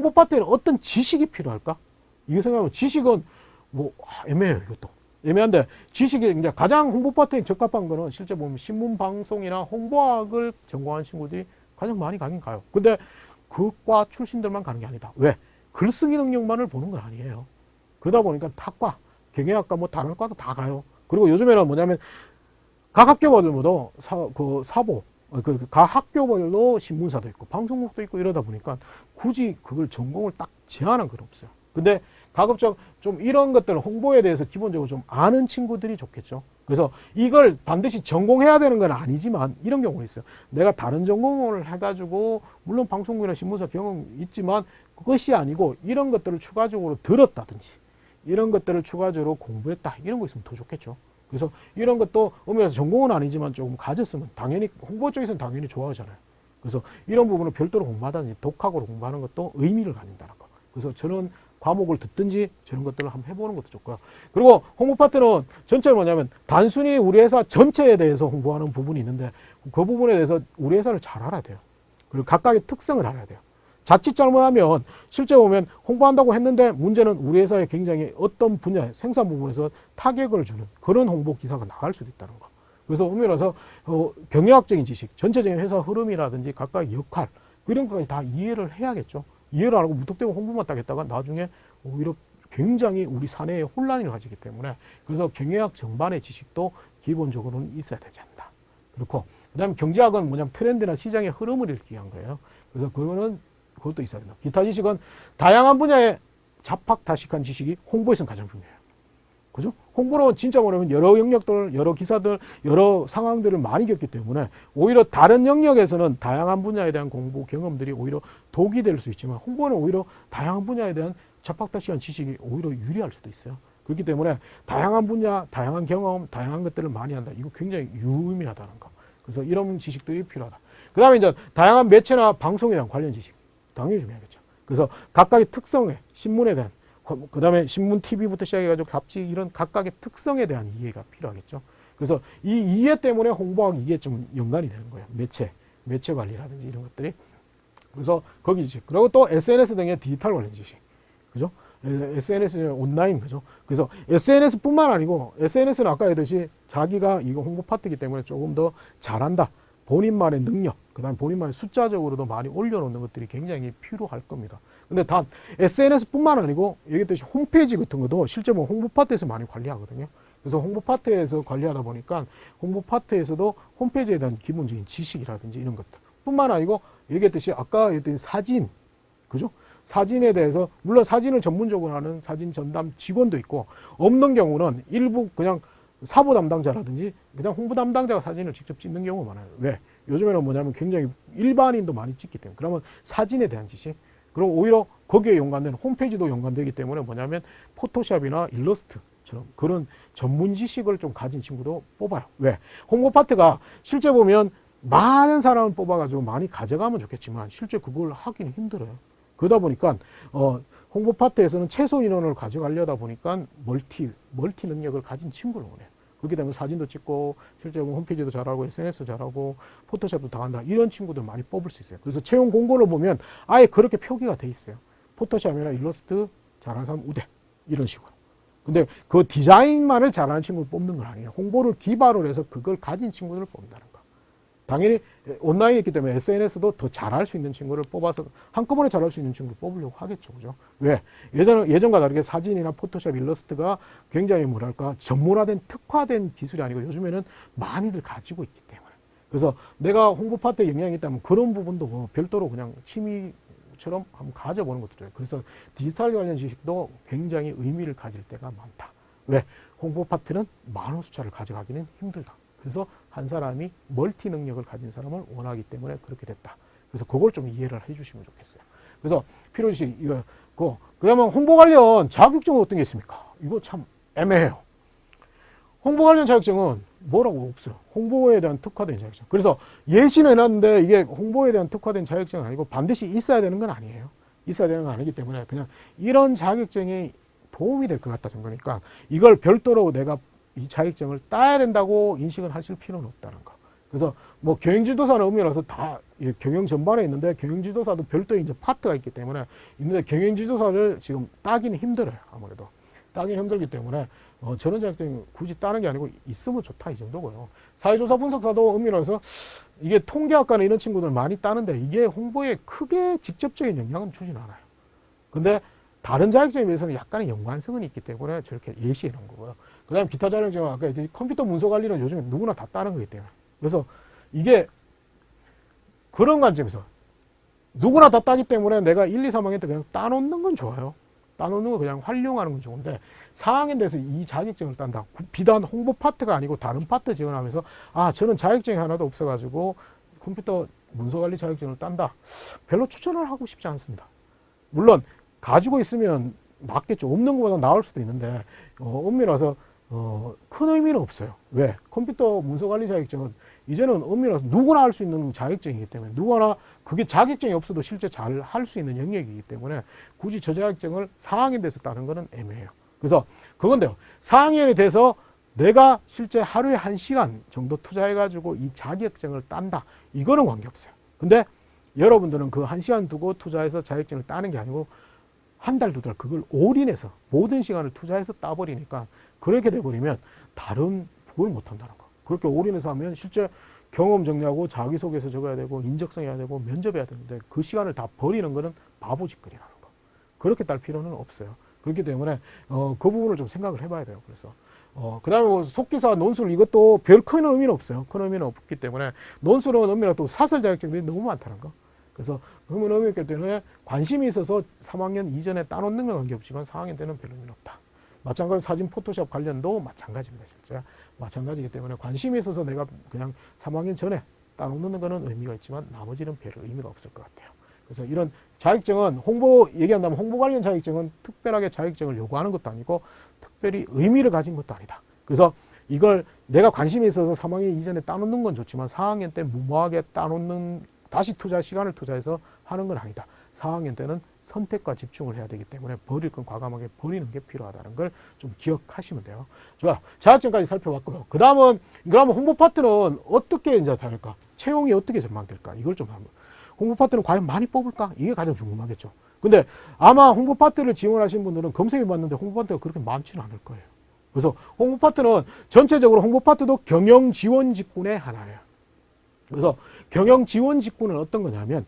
홍보 파트에는 어떤 지식이 필요할까? 이거 생각하면 지식은 뭐 애매해요. 이것도 애매한데 지식이 이제 가장 홍보 파트에 적합한 거는 실제 보면 신문 방송이나 홍보학을 전공한 친구들이 가장 많이 가긴 가요. 근데 그 과 출신들만 가는 게 아니다. 왜? 글쓰기 능력만을 보는 건 아니에요. 그러다 보니까 탁과, 경영학과 뭐 다른 과도 다 가요. 그리고 요즘에는 뭐냐면 각 학교별로도 각 학교별로 신문사도 있고 방송국도 있고 이러다 보니까 굳이 그걸 전공을 딱 제한한 건 없어요. 근데 가급적 좀 이런 것들 홍보에 대해서 기본적으로 좀 아는 친구들이 좋겠죠. 그래서 이걸 반드시 전공해야 되는 건 아니지만 이런 경우가 있어요. 내가 다른 전공을 해가지고 물론 방송국이나 신문사 경험이 있지만 그것이 아니고 이런 것들을 추가적으로 들었다든지 이런 것들을 추가적으로 공부했다 이런 거 있으면 더 좋겠죠. 그래서 이런 것도 의미에서 전공은 아니지만 조금 가졌으면 당연히 홍보 쪽에서는 당연히 좋아하잖아요. 그래서 이런 부분을 별도로 공부하다든지 독학으로 공부하는 것도 의미를 가진다는 거. 그래서 저는 과목을 듣든지 저런 것들을 한번 해보는 것도 좋고요. 그리고 홍보 파트는 전체는 뭐냐면 단순히 우리 회사 전체에 대해서 홍보하는 부분이 있는데 그 부분에 대해서 우리 회사를 잘 알아야 돼요. 그리고 각각의 특성을 알아야 돼요. 자칫 잘못하면 실제 보면 홍보한다고 했는데 문제는 우리 회사에 굉장히 어떤 분야 생산 부분에서 타격을 주는 그런 홍보 기사가 나갈 수도 있다는 거. 그래서 엄밀해서 경영학적인 지식, 전체적인 회사 흐름이라든지 각각의 역할 이런 것까지 다 이해를 해야겠죠. 이해를 안 하고 무턱대고 홍보만 따겠다가 나중에 오히려 굉장히 우리 사내에 혼란을 가지기 때문에 그래서 경영학 전반의 지식도 기본적으로는 있어야 되지 않나. 그렇고 그다음에 경제학은 뭐냐면 트렌드나 시장의 흐름을 읽기 위한 거예요. 그래서 그것도 있어야 된다. 기타 지식은 다양한 분야의 잡학다식한 지식이 홍보에서는 가장 중요해요. 그죠? 홍보는 진짜 뭐냐면 여러 영역들, 여러 기사들, 여러 상황들을 많이 겪기 때문에 오히려 다른 영역에서는 다양한 분야에 대한 공부 경험들이 오히려 독이 될 수 있지만 홍보는 오히려 다양한 분야에 대한 잡학다식한 지식이 오히려 유리할 수도 있어요. 그렇기 때문에 다양한 분야, 다양한 경험, 다양한 것들을 많이 한다. 이거 굉장히 유의미하다는 거. 그래서 이런 지식들이 필요하다. 그 다음에 이제 다양한 매체나 방송에 대한 관련 지식. 당연히 중요하겠죠. 그래서 각각의 특성에, 신문에 대한 그 다음에 신문, TV부터 시작해가지고 잡지 이런 각각의 특성에 대한 이해가 필요하겠죠. 그래서 이 이해 때문에 홍보하고 이게 좀 연관이 되는 거예요. 매체 관리라든지 이런 것들이. 그래서 거기 지식. 그리고 또 SNS 등의 디지털 관련 지식. 그죠? SNS 온라인 그죠? 그래서 SNS뿐만 아니고 SNS는 아까 했듯이 자기가 이거 홍보 파트이기 때문에 조금 더 잘한다. 본인만의 능력, 그 다음에 본인만의 숫자적으로도 많이 올려놓는 것들이 굉장히 필요할 겁니다. 근데 단 SNS뿐만 아니고 얘기했듯이 홈페이지 같은 것도 실제 뭐 홍보 파트에서 많이 관리하거든요. 그래서 홍보 파트에서 관리하다 보니까 홍보 파트에서도 홈페이지에 대한 기본적인 지식이라든지 이런 것들 뿐만 아니고 얘기했듯이 아까 얘기했던 사진, 그죠? 사진에 대해서 물론 사진을 전문적으로 하는 사진 전담 직원도 있고 없는 경우는 일부 그냥 사부 담당자라든지 그냥 홍보 담당자가 사진을 직접 찍는 경우가 많아요. 왜? 요즘에는 뭐냐면 굉장히 일반인도 많이 찍기 때문에 그러면 사진에 대한 지식 그리고 오히려 거기에 연관된 홈페이지도 연관되기 때문에 뭐냐면 포토샵이나 일러스트처럼 그런 전문 지식을 좀 가진 친구도 뽑아요. 왜? 홍보 파트가 실제 보면 많은 사람을 뽑아가지고 많이 가져가면 좋겠지만 실제 그걸 하기는 힘들어요. 그러다 보니까 홍보 파트에서는 최소 인원을 가져가려다 보니까 멀티 능력을 가진 친구를 원해요. 그렇기 때문에 사진도 찍고 실제 홈페이지도 잘하고 SNS도 잘하고 포토샵도 다 한다. 이런 친구들 많이 뽑을 수 있어요. 그래서 채용 공고를 보면 아예 그렇게 표기가 돼 있어요. 포토샵이나 일러스트 잘하는 사람 우대 이런 식으로. 근데 그 디자인만을 잘하는 친구를 뽑는 건 아니에요. 홍보를 기반으로 해서 그걸 가진 친구들을 뽑는다는 거. 당연히 온라인이 있기 때문에 SNS도 더 잘할 수 있는 친구를 뽑아서 한꺼번에 잘할 수 있는 친구를 뽑으려고 하겠죠. 그죠? 왜? 예전과 다르게 사진이나 포토샵, 일러스트가 굉장히 뭐랄까 전문화된 특화된 기술이 아니고 요즘에는 많이들 가지고 있기 때문에. 그래서 내가 홍보 파트에 영향이 있다면 그런 부분도 뭐 별도로 그냥 취미처럼 한번 가져보는 것도 좋아요. 그래서 디지털 관련 지식도 굉장히 의미를 가질 때가 많다. 왜? 홍보 파트는 많은 숫자를 가져가기는 힘들다. 그래서 한 사람이 멀티 능력을 가진 사람을 원하기 때문에 그렇게 됐다. 그래서 그걸 좀 이해를 해주시면 좋겠어요. 그래서 필요지식 이거 그러면 홍보 관련 자격증은 어떤 게 있습니까? 이거 참 애매해요. 홍보 관련 자격증은 뭐라고 없어요. 홍보에 대한 특화된 자격증. 그래서 예시해놨는데 이게 홍보에 대한 특화된 자격증은 아니고 반드시 있어야 되는 건 아니에요. 있어야 되는 건 아니기 때문에 그냥 이런 자격증이 도움이 될 것 같다 정도니까 이걸 별도로 내가 이 자격증을 따야 된다고 인식을 하실 필요는 없다는 거. 그래서 뭐 경영지도사는 엄밀해서 다 경영 전반에 있는데 경영지도사도 별도의 이제 파트가 있기 때문에 있는데 경영지도사를 지금 따기는 힘들어요. 아무래도 따기는 힘들기 때문에 저런 자격증 굳이 따는 게 아니고 있으면 좋다 이 정도고요. 사회조사 분석사도 엄밀해서 이게 통계학과는 이런 친구들 많이 따는데 이게 홍보에 크게 직접적인 영향은 주진 않아요. 근데 다른 자격증에 비해서는 약간의 연관성은 있기 때문에 저렇게 예시해 놓은 거고요. 그 다음에 기타 자격증은 아까 이제 컴퓨터 문서 관리는 요즘에 누구나 다 따는 거기 때문에. 그래서 이게 그런 관점에서 누구나 다 따기 때문에 내가 1, 2, 3학년 때 그냥 따놓는 건 좋아요. 따놓는 거 그냥 활용하는 건 좋은데 4학년 돼서 이 자격증을 딴다. 비단 홍보 파트가 아니고 다른 파트 지원하면서 아 저는 자격증이 하나도 없어가지고 컴퓨터 문서관리 자격증을 딴다. 별로 추천을 하고 싶지 않습니다. 물론 가지고 있으면 낫겠죠. 없는 것보다 나을 수도 있는데 엄밀해서 큰 의미는 없어요. 왜? 컴퓨터 문서관리 자격증은 이제는 엄밀해서 누구나 할 수 있는 자격증이기 때문에 누구나 그게 자격증이 없어도 실제 잘 할 수 있는 영역이기 때문에 굳이 저 자격증을 4학년 돼서 따는 거는 애매해요. 그래서 그건데요. 4학년이 돼서 내가 실제 하루에 1시간 정도 투자해가지고 이 자격증을 딴다. 이거는 관계없어요. 근데 여러분들은 그 1시간 두고 투자해서 자격증을 따는 게 아니고 한 달, 두 달 그걸 올인해서 모든 시간을 투자해서 따버리니까 그렇게 돼버리면 다른 그걸 못한다는 거. 그렇게 올인해서 하면 실제 경험 정리하고 자기소개서 적어야 되고 인적성 해야 되고 면접해야 되는데 그 시간을 다 버리는 거는 바보짓거리라는 거. 그렇게 딸 필요는 없어요. 그렇기 때문에 그 부분을 좀 생각을 해봐야 돼요. 그래서 그 다음에 뭐 속기사 논술 이것도 별 큰 의미는 없어요. 큰 의미는 없기 때문에 논술은 의미가 또 사설 자격증들이 너무 많다는 거. 그래서 그러면 의미 없기 때문에 관심이 있어서 3학년 이전에 따놓는 건 관계없지만 4학년 때는 별 의미는 없다. 마찬가지로 사진 포토샵 관련도 마찬가지입니다. 실제 마찬가지이기 때문에 관심이 있어서 내가 그냥 3학년 전에 따놓는 거는 의미가 있지만 나머지는 별 의미가 없을 것 같아요. 그래서 이런 자격증은 홍보 얘기한다면 홍보 관련 자격증은 특별하게 자격증을 요구하는 것도 아니고 특별히 의미를 가진 것도 아니다. 그래서 이걸 내가 관심이 있어서 3학년 이전에 따놓는 건 좋지만 4학년 때 무모하게 따놓는 다시 시간을 투자해서 하는 건 아니다. 4학년 때는 선택과 집중을 해야 되기 때문에 버릴 건 과감하게 버리는 게 필요하다는 걸 좀 기억하시면 돼요. 좋아. 자격증까지 살펴봤고요. 그러면 홍보 파트는 어떻게 이제 될까? 채용이 어떻게 전망될까? 이걸 좀 한번. 홍보 파트는 과연 많이 뽑을까? 이게 가장 궁금하겠죠. 근데 아마 홍보 파트를 지원하신 분들은 검색해 봤는데 홍보 파트가 그렇게 많지는 않을 거예요. 그래서 홍보 파트는 전체적으로 홍보 파트도 경영 지원 직군의 하나예요. 그래서 경영 지원 직군은 어떤 거냐면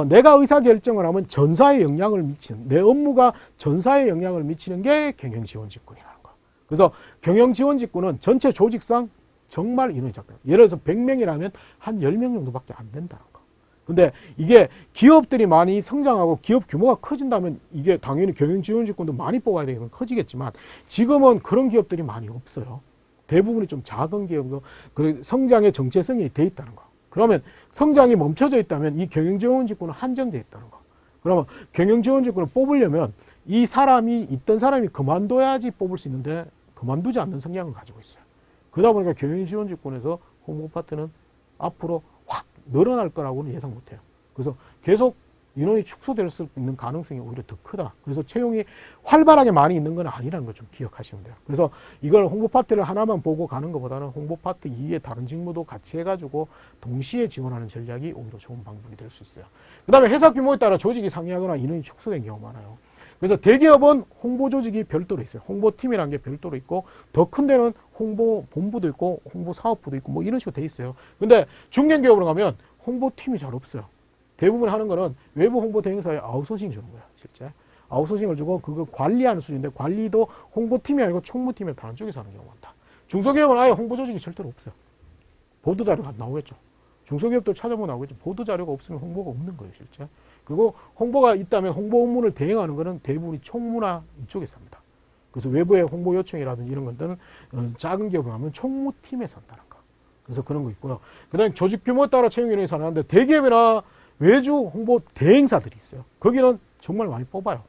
내가 의사결정을 하면 전사에 영향을 미치는 내 업무가 전사에 영향을 미치는 게 경영 지원 직군이라는 거. 그래서 경영 지원 직군은 전체 조직상 정말 인원이 작다. 예를 들어서 100명이라면 한 10명 정도밖에 안 된다는 거. 근데 이게 기업들이 많이 성장하고 기업 규모가 커진다면 이게 당연히 경영 지원 직군도 많이 뽑아야 되면 커지겠지만 지금은 그런 기업들이 많이 없어요. 대부분이 좀 작은 기업이고 그 성장의 정체성이 돼 있다는 거. 그러면 성장이 멈춰져 있다면 이 경영지원 직군은 한정되어 있다는 거. 그러면 경영지원 직군을 뽑으려면 이 사람이 있던 사람이 그만둬야지 뽑을 수 있는데 그만두지 않는 성향을 가지고 있어요. 그러다 보니까 경영지원 직군에서 홍보 파트는 앞으로 확 늘어날 거라고는 예상 못해요. 그래서 계속 인원이 축소될 수 있는 가능성이 오히려 더 크다. 그래서 채용이 활발하게 많이 있는 건 아니라는 걸 좀 기억하시면 돼요. 그래서 이걸 홍보 파트를 하나만 보고 가는 것보다는 홍보 파트 이외에 다른 직무도 같이 해가지고 동시에 지원하는 전략이 오히려 좋은 방법이 될 수 있어요. 그 다음에 회사 규모에 따라 조직이 상이하거나 인원이 축소된 경우가 많아요. 그래서 대기업은 홍보 조직이 별도로 있어요. 홍보팀이라는 게 별도로 있고 더 큰 데는 홍보 본부도 있고 홍보 사업부도 있고 뭐 이런 식으로 돼 있어요. 근데 중견기업으로 가면 홍보팀이 잘 없어요. 대부분 하는 거는 외부 홍보 대행사에 아웃소싱 주는 거야, 실제. 아웃소싱을 주고 그거 관리하는 수준인데 관리도 홍보팀이 아니고 총무팀이 다른 쪽에서 하는 경우가 많다. 중소기업은 아예 홍보 조직이 절대로 없어요. 보도자료가 안 나오겠죠. 중소기업도 찾아보면 나오겠죠. 보도자료가 없으면 홍보가 없는 거예요, 실제. 그리고 홍보가 있다면 홍보 업무를 대행하는 거는 대부분이 총무나 이쪽에서 합니다. 그래서 외부의 홍보 요청이라든지 이런 것들은 작은 기업을 하면 총무팀에서 한다는 거. 그래서 그런 거 있고요. 그 다음에 조직 규모에 따라 채용 인원이 상하는데 대기업이나 외주 홍보 대행사들이 있어요. 거기는 정말 많이 뽑아요.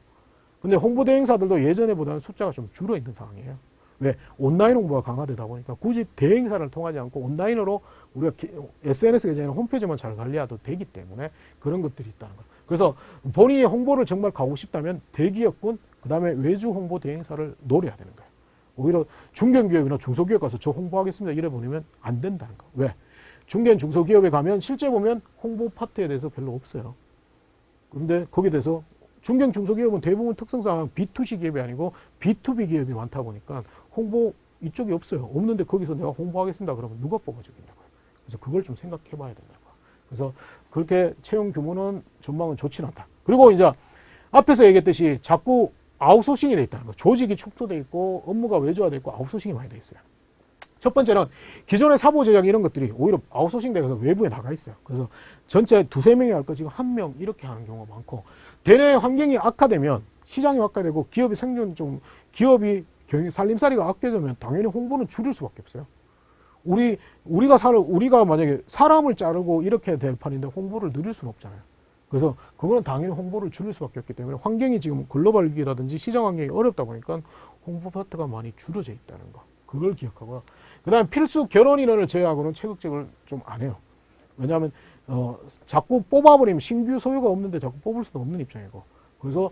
근데 홍보 대행사들도 예전에보다는 숫자가 좀 줄어 있는 상황이에요. 왜? 온라인 홍보가 강화되다 보니까 굳이 대행사를 통하지 않고 온라인으로 우리가 SNS 계정이나 홈페이지만 잘 관리해도 되기 때문에 그런 것들이 있다는 거예요. 그래서 본인이 홍보를 정말 가고 싶다면 대기업군, 그 다음에 외주 홍보 대행사를 노려야 되는 거예요. 오히려 중견기업이나 중소기업 가서 저 홍보하겠습니다 이래 보내면 안 된다는 거. 왜? 중견 중소기업에 가면 실제 보면 홍보 파트에 대해서 별로 없어요. 근데 거기에 대해서 중견 중소기업은 대부분 특성상 B2C 기업이 아니고 B2B 기업이 많다 보니까 홍보 이쪽이 없어요. 없는데 거기서 내가 홍보하겠습니다. 그러면 누가 뽑아주겠냐고요. 그래서 그걸 좀 생각해 봐야 된다고. 그래서 그렇게 채용 규모는 전망은 좋지는 않다. 그리고 이제 앞에서 얘기했듯이 자꾸 아웃소싱이 돼 있다는 거. 조직이 축소돼 있고 업무가 외주화돼 있고 아웃소싱이 많이 돼 있어요. 첫 번째는 기존의 사보 제작 이런 것들이 오히려 아웃소싱 돼서 외부에 나가 있어요. 그래서 전체 두세 명이 할 거 지금 한 명 이렇게 하는 경우가 많고, 대내 환경이 악화되면 시장이 악화되고 기업이 생존 좀 기업이 살림살이가 악화되면 당연히 홍보는 줄일 수밖에 없어요. 우리가 만약에 사람을 자르고 이렇게 될 판인데 홍보를 늘릴 수는 없잖아요. 그래서 그거는 당연히 홍보를 줄일 수밖에 없기 때문에 환경이 지금 글로벌 위기라든지 시장 환경이 어렵다 보니까 홍보 파트가 많이 줄어져 있다는 거. 그걸 기억하고요. 그 다음에 필수 결혼 인원을 제외하고는 체급직을 좀 안 해요. 왜냐하면 자꾸 뽑아버리면 신규 소유가 없는데 자꾸 뽑을 수도 없는 입장이고, 그래서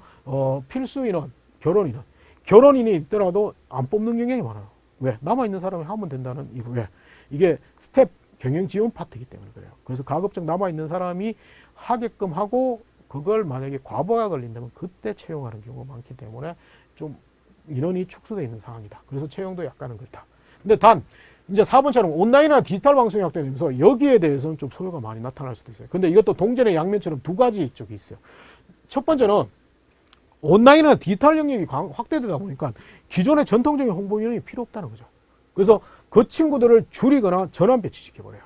필수 인원, 결혼인이 있더라도 안 뽑는 경향이 많아요. 왜? 남아있는 사람이 하면 된다는 이거. 왜? 이게 스텝 경영 지원 파트이기 때문에 그래요. 그래서 가급적 남아있는 사람이 하게끔 하고, 그걸 만약에 과부하가 걸린다면 그때 채용하는 경우가 많기 때문에 좀 인원이 축소되어 있는 상황이다. 그래서 채용도 약간은 그렇다. 근데 단 이제 4번처럼 온라인이나 디지털 방송이 확대되면서 여기에 대해서는 좀 소요가 많이 나타날 수도 있어요. 근데 이것도 동전의 양면처럼 두 가지 쪽이 있어요. 첫 번째는 온라인이나 디지털 영역이 확대되다 보니까 기존의 전통적인 홍보 인원이 필요 없다는 거죠. 그래서 그 친구들을 줄이거나 전환 배치시켜버려요.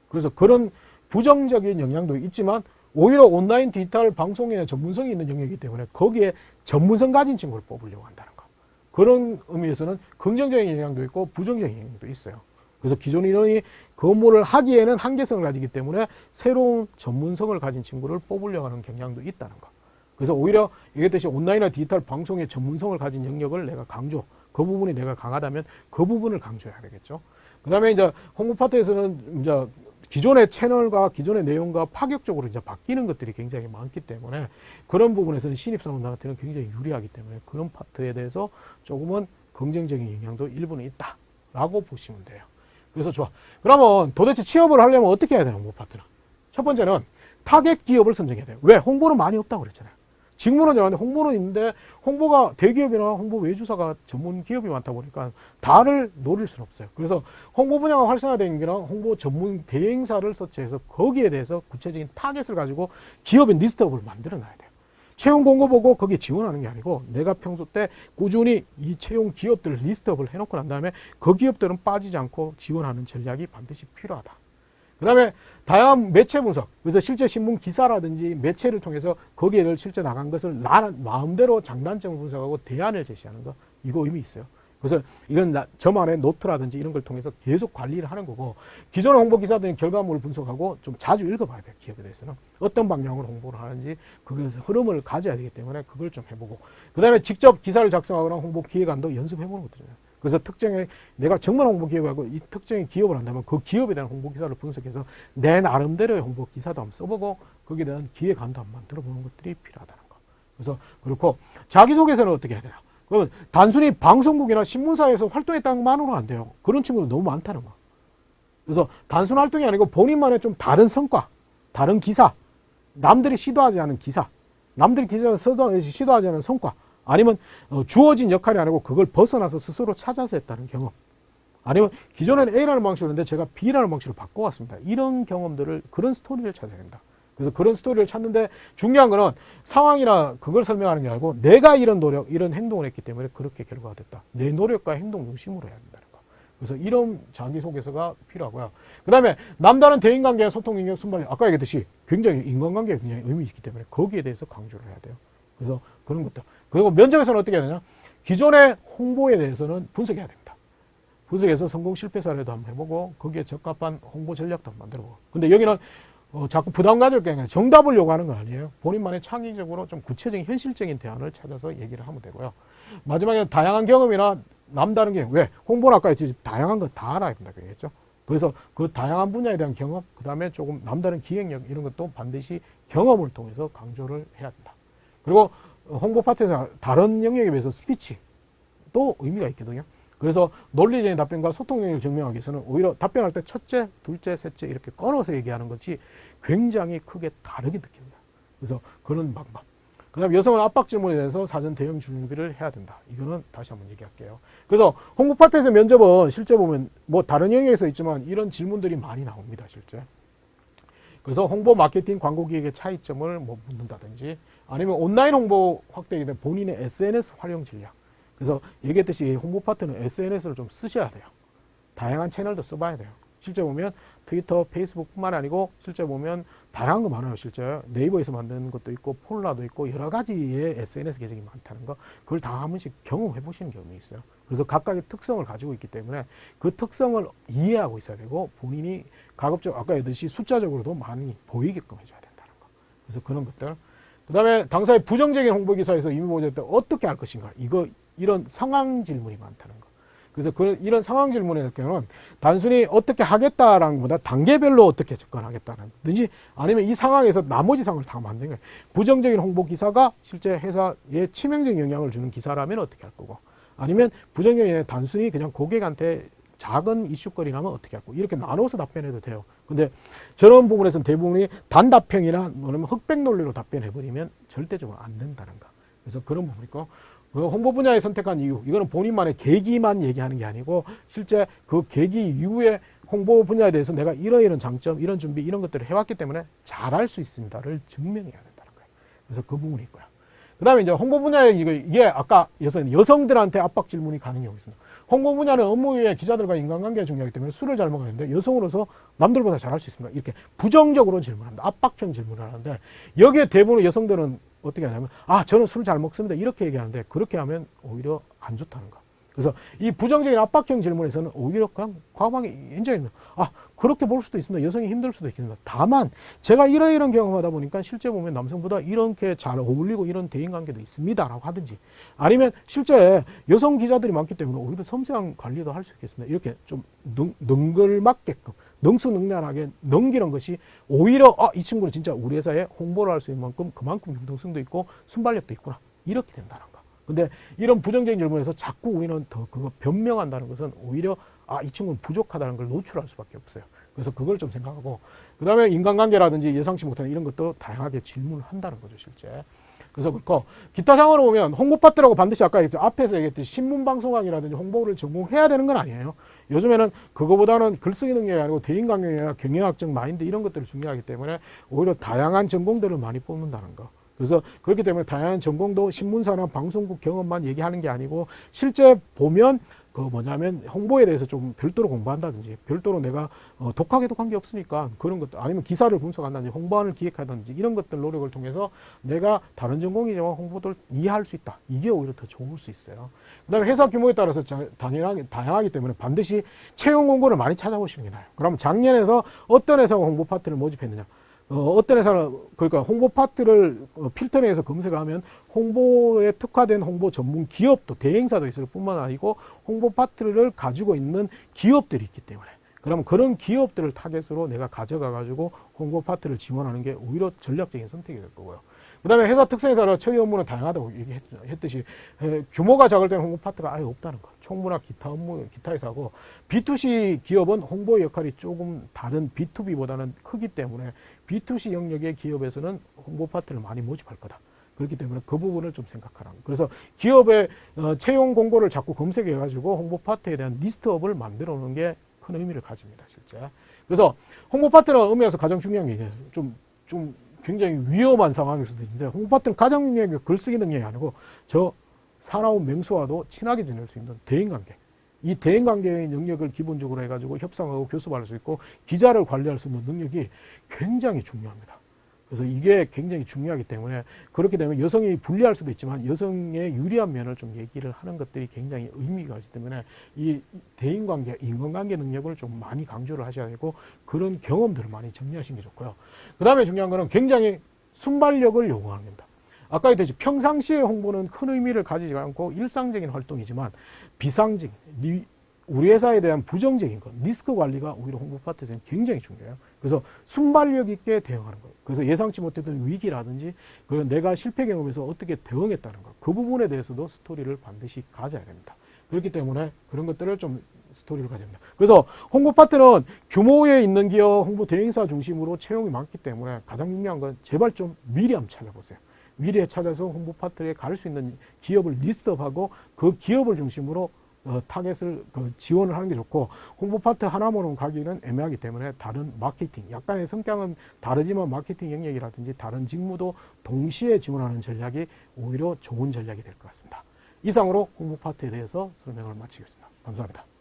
그래서 그런 부정적인 영향도 있지만 오히려 온라인 디지털 방송에 전문성이 있는 영역이기 때문에 거기에 전문성 가진 친구를 뽑으려고 한다는 거. 그런 의미에서는 긍정적인 영향도 있고 부정적인 영향도 있어요. 그래서 기존 인원이 그 업무를 하기에는 한계성을 가지기 때문에 새로운 전문성을 가진 친구를 뽑으려고 하는 경향도 있다는 거. 그래서 오히려 얘기했듯이 온라인이나 디지털 방송의 전문성을 가진 영역을 내가 그 부분이 내가 강하다면 그 부분을 강조해야 되겠죠. 그 다음에 이제 홍보 파트에서는 이제 기존의 채널과 기존의 내용과 파격적으로 이제 바뀌는 것들이 굉장히 많기 때문에 그런 부분에서는 신입사원들한테는 굉장히 유리하기 때문에 그런 파트에 대해서 조금은 긍정적인 영향도 일부는 있다라고 보시면 돼요. 그래서 좋아. 그러면 도대체 취업을 하려면 어떻게 해야 되나, 홍보 파트는? 첫 번째는 타겟 기업을 선정해야 돼요. 왜? 홍보는 많이 없다고 그랬잖아요. 직무는 잘하는데 홍보는 있는데 홍보가 대기업이나 홍보 외주사가 전문 기업이 많다 보니까 다를 노릴 수는 없어요. 그래서 홍보 분야가 활성화된 게랑 홍보 전문 대행사를 설치해서 거기에 대해서 구체적인 타겟을 가지고 기업의 리스트업을 만들어 놔야 돼요. 채용 공고 보고 거기에 지원하는 게 아니고 내가 평소 때 꾸준히 이 채용 기업들을 리스트업을 해놓고 난 다음에 그 기업들은 빠지지 않고 지원하는 전략이 반드시 필요하다. 그 다음에 다양한 매체 분석. 그래서 실제 신문 기사라든지 매체를 통해서 거기에 실제 나간 것을 마음대로 장단점을 분석하고 대안을 제시하는 거. 이거 의미 있어요. 그래서 이건 저만의 노트라든지 이런 걸 통해서 계속 관리를 하는 거고, 기존 홍보 기사들은 결과물을 분석하고 좀 자주 읽어봐야 돼요. 기업에 대해서는 어떤 방향으로 홍보를 하는지 그것의 흐름을 가져야 되기 때문에 그걸 좀 해보고, 그 다음에 직접 기사를 작성하거나 홍보 기획안도 연습해보는 것들이에요. 그래서 특정의 내가 정말 홍보 기획하고 이 특정의 기업을 한다면 그 기업에 대한 홍보 기사를 분석해서 내 나름대로의 홍보 기사도 한번 써보고 거기에 대한 기획안도 한번 만들어 보는 것들이 필요하다는 거. 그래서 그렇고, 자기소개서는 어떻게 해야 되나? 그러면 단순히 방송국이나 신문사에서 활동했다는 것만으로는 안 돼요. 그런 친구들 너무 많다는 거. 그래서 단순 활동이 아니고 본인만의 좀 다른 성과, 다른 기사, 남들이 시도하지 않은 기사, 남들이 기사를 시도하지 않은 성과, 아니면 주어진 역할이 아니고 그걸 벗어나서 스스로 찾아서 했다는 경험, 아니면 기존에는 A라는 방식이었는데 제가 B라는 방식으로 바꿔왔습니다. 이런 경험들을, 그런 스토리를 찾아야 된다. 그래서 그런 스토리를 찾는데 중요한 거는 상황이나 그걸 설명하는 게 아니고 내가 이런 노력, 이런 행동을 했기 때문에 그렇게 결과가 됐다. 내 노력과 행동 중심으로 해야 된다는 거. 그래서 이런 자기소개서가 필요하고요. 그 다음에 남다른 대인관계, 소통 능력, 순발력. 아까 얘기했듯이 굉장히 인간관계에 굉장히 의미 있기 때문에 거기에 대해서 강조를 해야 돼요. 그래서 그런 것들. 그리고 면접에서는 어떻게 해야 되냐? 기존의 홍보에 대해서는 분석해야 됩니다. 분석해서 성공 실패 사례도 한번 해보고 거기에 적합한 홍보 전략도 한번 만들어보고. 근데 여기는 자꾸 부담 가질 게 아니라 정답을 요구하는 거 아니에요. 본인만의 창의적으로 좀 구체적인 현실적인 대안을 찾아서 얘기를 하면 되고요. 마지막에 다양한 경험이나 남다른 경험. 왜? 홍보는 아까 했지 다양한 거 다 알아야 된다고 얘기했죠. 그래서 그 다양한 분야에 대한 경험, 그 다음에 조금 남다른 기획력 이런 것도 반드시 경험을 통해서 강조를 해야 된다. 그리고 홍보 파트에서 다른 영역에 비해서 스피치도 의미가 있거든요. 그래서 논리적인 답변과 소통 능력을 증명하기 위해서는 오히려 답변할 때 첫째, 둘째, 셋째 이렇게 끊어서 얘기하는 것이 굉장히 크게 다르게 느낍니다. 그래서 그런 방법. 그 다음에 여성은 압박 질문에 대해서 사전 대응 준비를 해야 된다. 이거는 다시 한번 얘기할게요. 그래서 홍보 파트에서 면접은 실제 보면 뭐 다른 영역에서 있지만 이런 질문들이 많이 나옵니다. 실제. 그래서 홍보 마케팅 광고 기획의 차이점을 뭐 묻는다든지 아니면 온라인 홍보 확대에 대한 본인의 SNS 활용 전략. 그래서 얘기했듯이 홍보 파트는 SNS를 좀 쓰셔야 돼요. 다양한 채널도 써봐야 돼요. 실제 보면 트위터, 페이스북뿐만 아니고 실제 보면 다양한 거 많아요. 실제 네이버에서 만드는 것도 있고 폴라도 있고 여러 가지의 SNS 계정이 많다는 거 그걸 다 한 번씩 경험해 보시는 경험이 있어요. 그래서 각각의 특성을 가지고 있기 때문에 그 특성을 이해하고 있어야 되고 본인이 가급적 아까 얘기했듯이 숫자적으로도 많이 보이게끔 해줘야 된다는 거. 그래서 그런 것들. 그 다음에 당사의 부정적인 홍보 기사에서 이미 보여줬을 때 어떻게 할 것인가. 이런 상황 질문이 많다는 거. 그래서 이런 상황 질문의 경우는 단순히 어떻게 하겠다라는 것보다 단계별로 어떻게 접근하겠다든지 아니면 이 상황에서 나머지 상황을 다 만드는 거예요. 부정적인 홍보 기사가 실제 회사에 치명적인 영향을 주는 기사라면 어떻게 할 거고 아니면 부정적인 단순히 그냥 고객한테 작은 이슈거리라면 어떻게 할 거고 이렇게 나눠서 답변해도 돼요. 근데 저런 부분에서는 대부분이 단답형이나 아니면 흑백 논리로 답변해버리면 절대적으로 안 된다는 거. 그래서 그런 부분이 있고 홍보 분야에 선택한 이유, 이거는 본인만의 계기만 얘기하는 게 아니고 실제 그 계기 이후에 홍보 분야에 대해서 내가 이런 장점, 이런 준비, 이런 것들을 해왔기 때문에 잘할 수 있습니다를 증명해야 된다는 거예요. 그래서 그 부분이 있고요. 그 다음에 이제 홍보 분야에 이게 아까 여성들한테 압박 질문이 가는 경우가 있습니다. 홍보 분야는 업무 외에 기자들과 인간관계가 중요하기 때문에 술을 잘 먹어야 되는데 여성으로서 남들보다 잘할 수 있습니다. 이렇게 부정적으로 질문합니다. 압박형 질문을 하는데 여기에 대부분 여성들은 어떻게 하냐면 저는 술 잘 먹습니다. 이렇게 얘기하는데 그렇게 하면 오히려 안 좋다는 거. 그래서 이 부정적인 압박형 질문에서는 오히려 그냥 과감하게 인정해요. 그렇게 볼 수도 있습니다. 여성이 힘들 수도 있겠습니다. 다만 제가 이런 경험하다 보니까 실제 보면 남성보다 이렇게 잘 어울리고 이런 대인관계도 있습니다라고 하든지 아니면 실제 여성 기자들이 많기 때문에 오히려 섬세한 관리도 할 수 있겠습니다. 이렇게 좀 능글맞게끔 능수능란하게 넘기는 것이 오히려 이 친구는 진짜 우리 회사에 홍보를 할 수 있는 만큼 그만큼 융통성도 있고 순발력도 있구나 이렇게 된다는 거. 근데 이런 부정적인 질문에서 자꾸 우리는 더 그거 변명한다는 것은 오히려 이 친구는 부족하다는 걸 노출할 수밖에 없어요. 그래서 그걸 좀 생각하고 그 다음에 인간관계라든지 예상치 못하는 이런 것도 다양하게 질문을 한다는 거죠 실제. 그래서 그렇고 기타 상황으로 보면 홍보 파트라고 반드시 아까 앞에서 얘기했듯이 신문방송학이라든지 홍보를 전공해야 되는 건 아니에요. 요즘에는 그거보다는 글쓰기 능력이 아니고 대인관계나 경영학적 마인드 이런 것들이 중요하기 때문에 오히려 다양한 전공들을 많이 뽑는다는 거. 그래서 그렇기 때문에 다양한 전공도 신문사나 방송국 경험만 얘기하는 게 아니고 실제 보면 홍보에 대해서 좀 별도로 공부한다든지 별도로 내가 독학에도 관계없으니까 그런 것도 아니면 기사를 분석한다든지 홍보안을 기획하든지 이런 것들 노력을 통해서 내가 다른 전공이지만 홍보를 이해할 수 있다. 이게 오히려 더 좋을 수 있어요. 그 다음에 회사 규모에 따라서 다양하기 때문에 반드시 채용 공고를 많이 찾아보시는 게 나아요. 그러면 작년에서 어떤 회사가 홍보 파트를 모집했느냐. 어떤 회사는 그러니까 홍보 파트를 필터링해서 검색하면 홍보에 특화된 홍보 전문 기업도 대행사도 있을 뿐만 아니고 홍보 파트를 가지고 있는 기업들이 있기 때문에 그러면 그런 기업들을 타겟으로 내가 가져가 가지고 홍보 파트를 지원하는 게 오히려 전략적인 선택이 될 거고요. 그 다음에 회사 특성에 따라 처리 업무는 다양하다고 얘기했듯이 규모가 작을 때는 홍보 파트가 아예 없다는 거. 총무나 기타 업무, 기타 회사고 B2C 기업은 홍보의 역할이 조금 다른 B2B보다는 크기 때문에 B2C 영역의 기업에서는 홍보 파트를 많이 모집할 거다. 그렇기 때문에 그 부분을 좀 생각하라는. 그래서 기업의 채용 공고를 자꾸 검색해가지고 홍보 파트에 대한 리스트업을 만들어 놓는 게 큰 의미를 가집니다, 실제. 그래서 홍보 파트는 의미에서 가장 중요한 게 좀 굉장히 위험한 상황일 수도 있는데 홍보 파트는 가장 중요한 게 글쓰기 능력이 아니고 사나운 맹수와도 친하게 지낼 수 있는 대인관계. 이 대인관계의 능력을 기본적으로 해가지고 협상하고 교섭할 수 있고 기자를 관리할 수 있는 능력이 굉장히 중요합니다. 그래서 이게 굉장히 중요하기 때문에 그렇게 되면 여성이 불리할 수도 있지만 여성의 유리한 면을 좀 얘기를 하는 것들이 굉장히 의미가 있기 때문에 이 대인관계, 인간관계 능력을 좀 많이 강조를 하셔야 되고 그런 경험들을 많이 정리하시는 게 좋고요. 그 다음에 중요한 거는 굉장히 순발력을 요구하는 겁니다. 아까 얘기했듯이 평상시의 홍보는 큰 의미를 가지지 않고 일상적인 활동이지만 비상적인 우리 회사에 대한 부정적인 것, 리스크 관리가 오히려 홍보 파트에서는 굉장히 중요해요. 그래서 순발력 있게 대응하는 거예요. 그래서 예상치 못했던 위기라든지 내가 실패 경험에서 어떻게 대응했다는 것, 그 부분에 대해서도 스토리를 반드시 가져야 됩니다. 그렇기 때문에 그런 것들을 좀 스토리를 가져야 됩니다. 그래서 홍보 파트는 규모에 있는 기업 홍보 대행사 중심으로 채용이 많기 때문에 가장 중요한 건 제발 좀 미리 한번 찾아보세요. 미리 찾아서 홍보 파트에 갈 수 있는 기업을 리스트업하고 그 기업을 중심으로 타겟을 지원을 하는 게 좋고, 홍보 파트 하나만으로 가기는 애매하기 때문에 다른 마케팅, 약간의 성향은 다르지만 마케팅 영역이라든지 다른 직무도 동시에 지원하는 전략이 오히려 좋은 전략이 될 것 같습니다. 이상으로 홍보 파트에 대해서 설명을 마치겠습니다. 감사합니다.